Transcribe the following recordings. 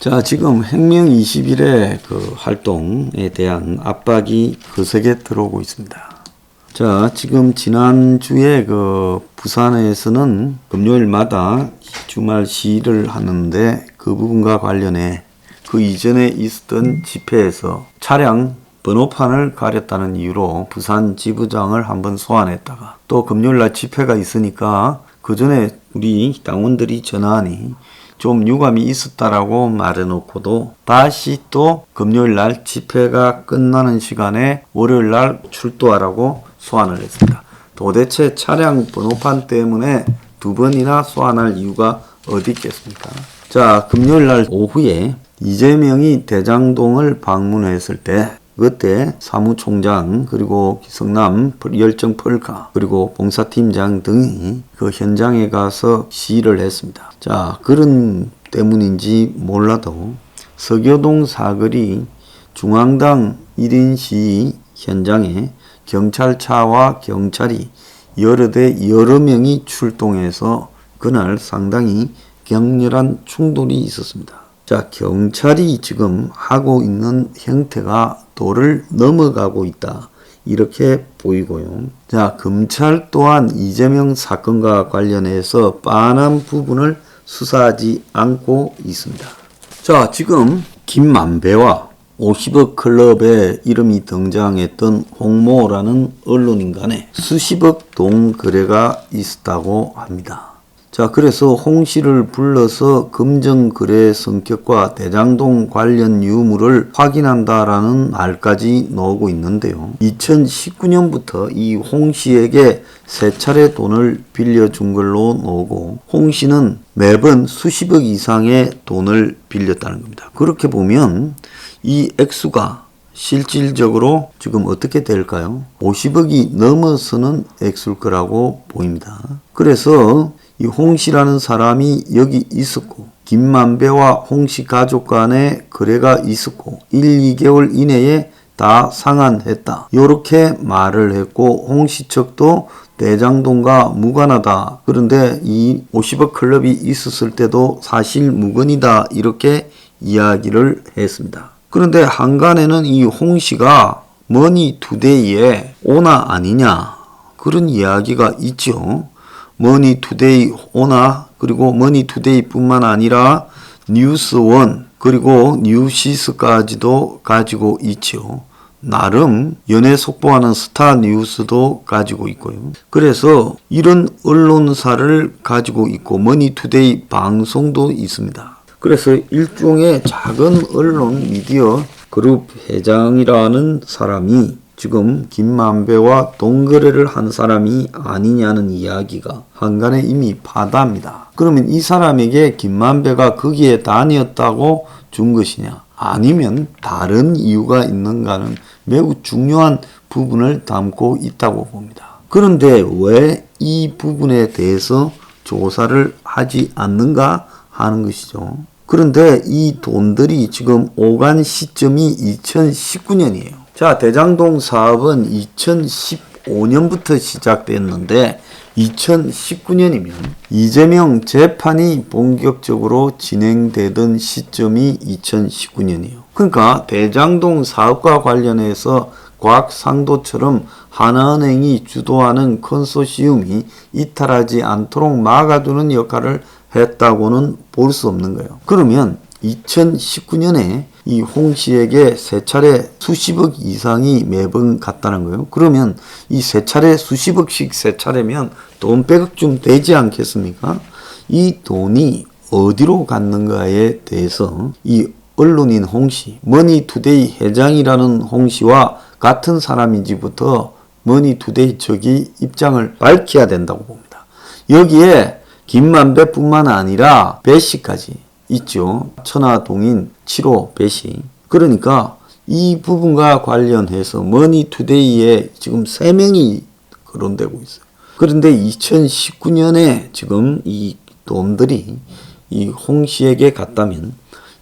자, 지금 혁명 20일의 그 활동에 대한 압박이 거세게 들어오고 있습니다. 자, 지금 지난주에 그 부산에서는 금요일마다 주말 시위를 하는데 그 부분과 관련해 그 이전에 있었던 집회에서 차량 번호판을 가렸다는 이유로 부산 지부장을 한번 소환했다가 또 금요일날 집회가 있으니까 그 전에 우리 당원들이 전화하니 좀 유감이 있었다라고 말해놓고도 다시 또 금요일날 집회가 끝나는 시간에 월요일날 출두하라고 소환을 했습니다. 도대체 차량 번호판 때문에 두 번이나 소환할 이유가 어디 있겠습니까? 자, 금요일날 오후에 이재명이 대장동을 방문했을 때 그때 사무총장 그리고 기성남 열정 펄카 그리고 봉사팀장 등이 그 현장에 가서 시위를 했습니다. 자, 그런 때문인지 몰라도 서교동 사거리 중앙당 1인 시위 현장에 경찰차와 경찰이 여러 명이 출동해서 그날 상당히 격렬한 충돌이 있었습니다. 자, 경찰이 지금 하고 있는 형태가 도를 넘어가고 있다. 이렇게 보이고요. 자, 검찰 또한 이재명 사건과 관련해서 빤한 부분을 수사하지 않고 있습니다. 자, 지금 김만배와 50억 클럽에 이름이 등장했던 홍모라는 언론인 간에 수십억 돈 거래가 있었다고 합니다. 자, 그래서 홍 씨를 불러서 금전거래 성격과 대장동 관련 유무를 확인한다라는 말까지 나오고 있는데요. 2019년부터 이 홍 씨에게 세 차례 돈을 빌려준 걸로 나오고 홍 씨는 매번 수십억 이상의 돈을 빌렸다는 겁니다. 그렇게 보면 이 액수가 실질적으로 지금 어떻게 될까요? 50억이 넘어서는 액수일 거라고 보입니다. 그래서 이 홍 씨라는 사람이 여기 있었고 김만배와 홍 씨 가족 간에 거래가 있었고 1, 2개월 이내에 다 상환했다. 이렇게 말을 했고 홍 씨 측도 대장동과 무관하다. 그런데 이 50억 클럽이 있었을 때도 사실 무근이다. 이렇게 이야기를 했습니다. 그런데 한간에는 이 홍 씨가 머니투데이에 오나 아니냐 그런 이야기가 있죠. 머니투데이 오나 그리고 머니투데이 뿐만 아니라 뉴스원 그리고 뉴시스까지도 가지고 있죠. 나름 연예 속보하는 스타뉴스도 가지고 있고요. 그래서 이런 언론사를 가지고 있고 머니투데이 방송도 있습니다. 그래서 일종의 작은 언론 미디어 그룹 회장이라는 사람이 지금 김만배와 돈거래를 한 사람이 아니냐는 이야기가 한간에 이미 파다합니다. 그러면 이 사람에게 김만배가 거기에 다녔다고 준 것이냐 아니면 다른 이유가 있는가는 매우 중요한 부분을 담고 있다고 봅니다. 그런데 왜 이 부분에 대해서 조사를 하지 않는가 하는 것이죠. 그런데 이 돈들이 지금 오간 시점이 2019년이에요. 자, 대장동 사업은 2015년부터 시작됐는데 2019년이면 이재명 재판이 본격적으로 진행되던 시점이 2019년이에요. 그러니까 대장동 사업과 관련해서 과학상도처럼 하나은행이 주도하는 컨소시엄이 이탈하지 않도록 막아두는 역할을 했다고는 볼 수 없는 거예요. 그러면 2019년에 이 홍 씨에게 세 차례 수십억 이상이 매번 갔다는 거예요. 그러면 이 세 차례 수십억씩 세 차례면 돈 100억쯤 되지 않겠습니까? 이 돈이 어디로 갔는가에 대해서 이 언론인 홍 씨, 머니투데이 회장이라는 홍 씨와 같은 사람인지부터 머니투데이 측이 입장을 밝혀야 된다고 봅니다. 여기에 김만배뿐만 아니라 배 씨까지 있죠. 천화동인 7호 배 씨. 그러니까 이 부분과 관련해서 머니투데이에 지금 3명이 거론되고 있어요. 그런데 2019년에 지금 이 돈들이 이 홍 씨에게 갔다면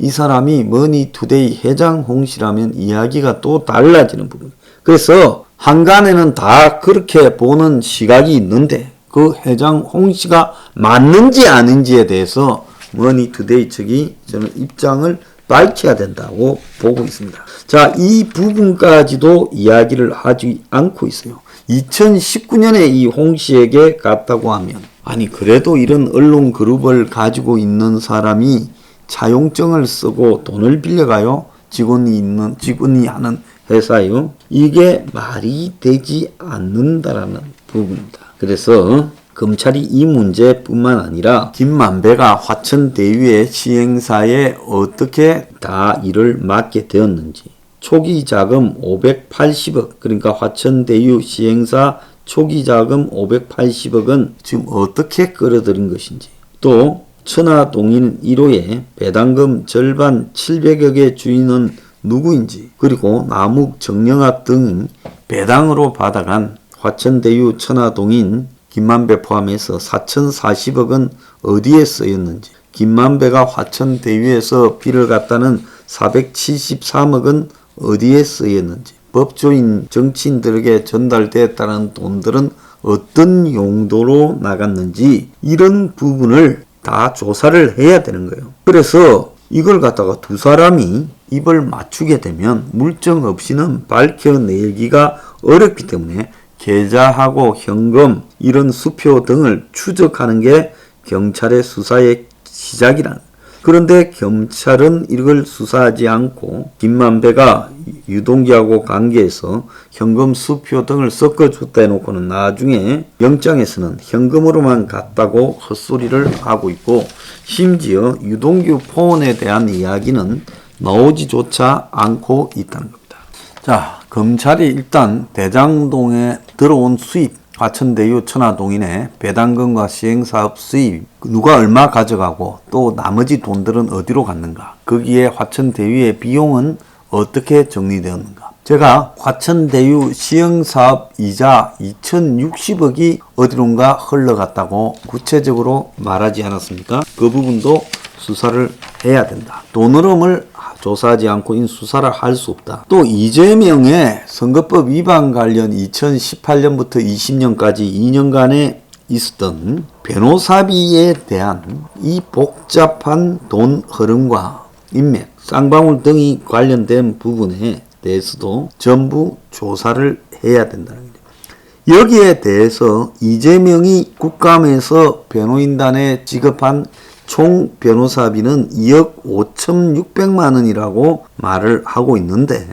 이 사람이 머니투데이 회장 홍 씨라면 이야기가 또 달라지는 부분. 그래서 한간에는 다 그렇게 보는 시각이 있는데 그 회장 홍 씨가 맞는지 아닌지에 대해서 머니투데이 측이 저는 입장을 밝혀야 된다고 보고 있습니다. 자, 이 부분까지도 이야기를 하지 않고 있어요. 2019년에 이 홍 씨에게 갔다고 하면, 아니 그래도 이런 언론 그룹을 가지고 있는 사람이 차용증을 쓰고 돈을 빌려가요? 직원이 하는 회사요? 이게 말이 되지 않는다라는 부분입니다. 그래서 검찰이 이 문제뿐만 아니라 김만배가 화천대유의 시행사에 어떻게 다 일을 맡게 되었는지, 초기 자금 580억, 그러니까 화천대유 시행사 초기 자금 580억은 지금 어떻게 끌어들인 것인지, 또 천화동인 1호의 배당금 절반 700억의 주인은 누구인지, 그리고 남욱, 정영학 등 배당으로 받아간 화천대유 천화동인 김만배 포함해서 4,040억은 어디에 쓰였는지, 김만배가 화천대유에서 빌을 갖다는 473억은 어디에 쓰였는지, 법조인 정치인들에게 전달됐다는 돈들은 어떤 용도로 나갔는지, 이런 부분을 다 조사를 해야 되는 거예요. 그래서 이걸 갖다가 두 사람이 입을 맞추게 되면 물증 없이는 밝혀내기가 어렵기 때문에 계좌하고 현금, 이런 수표 등을 추적하는 게 경찰의 수사의 시작이라는 거예요. 그런데 경찰은 이걸 수사하지 않고 김만배가 유동기하고 관계해서 현금 수표 등을 섞어줬다 해놓고는 나중에 영장에서는 현금으로만 갔다고 헛소리를 하고 있고, 심지어 유동규 폰에 대한 이야기는 나오지조차 않고 있다는 겁니다. 자, 검찰이 일단 대장동에 들어온 수입, 화천대유 천화동인의 배당금과 시행사업 수입, 누가 얼마 가져가고 또 나머지 돈들은 어디로 갔는가, 거기에 화천대유의 비용은 어떻게 정리되었는가. 제가 화천대유 시행사업 이자 2060억이 어디론가 흘러갔다고 구체적으로 말하지 않았습니까? 그 부분도 수사를 해야 된다. 돈 흐름을 조사하지 않고 수사를 할 수 없다. 또 이재명의 선거법 위반 관련 2018년부터 20년까지 2년간에 있었던 변호사비에 대한 이 복잡한 돈 흐름과 인맥, 쌍방울 등이 관련된 부분에 대해서도 전부 조사를 해야 된다는 거죠. 여기에 대해서 이재명이 국감에서 변호인단에 지급한 총 변호사비는 2억 5,600만 원이라고 말을 하고 있는데,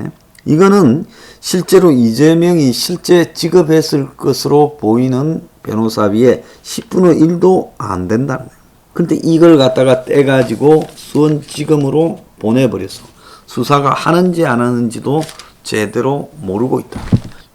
이거는 실제로 이재명이 실제 지급했을 것으로 보이는 변호사비의 10분의 1도 안 된다는 거예요. 근데 이걸 갖다가 떼가지고 수원지검으로 보내버려서 수사가 하는지 안 하는지도 제대로 모르고 있다.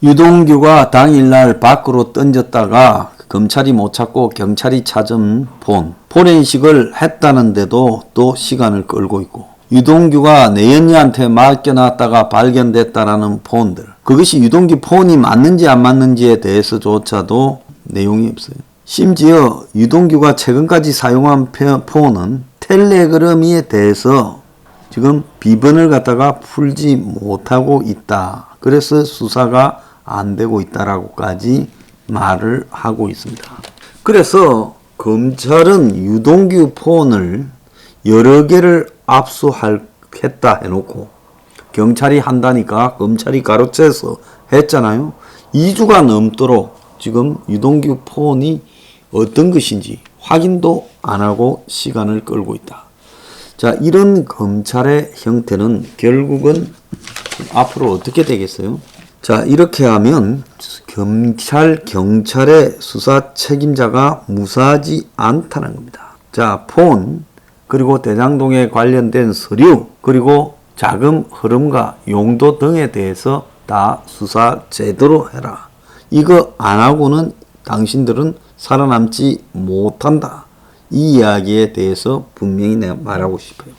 유동규가 당일날 밖으로 던졌다가 검찰이 못 찾고 경찰이 찾은 폰, 포렌식을 했다는데도 또 시간을 끌고 있고, 유동규가 내연녀한테 맡겨놨다가 발견됐다라는 폰들, 그것이 유동규 폰이 맞는지 안 맞는지에 대해서조차도 내용이 없어요. 심지어 유동규가 최근까지 사용한 폰은 텔레그램에 대해서 지금 비번을 갖다가 풀지 못하고 있다. 그래서 수사가 안 되고 있다라고까지 말을 하고 있습니다. 그래서 검찰은 유동규 폰을 여러 개를 압수했다 해놓고 경찰이 한다니까 검찰이 가로채서 했잖아요. 2주가 넘도록 지금 유동규 폰이 어떤 것인지 확인도 안 하고 시간을 끌고 있다. 자, 이런 검찰의 형태는 결국은 앞으로 어떻게 되겠어요? 자, 이렇게 하면 경찰의 수사 책임자가 무사하지 않다는 겁니다. 자, 폰, 그리고 대장동에 관련된 서류, 그리고 자금 흐름과 용도 등에 대해서 다 수사 제대로 해라. 이거 안 하고는 당신들은 살아남지 못한다. 이 이야기에 대해서 분명히 내가 말하고 싶어요.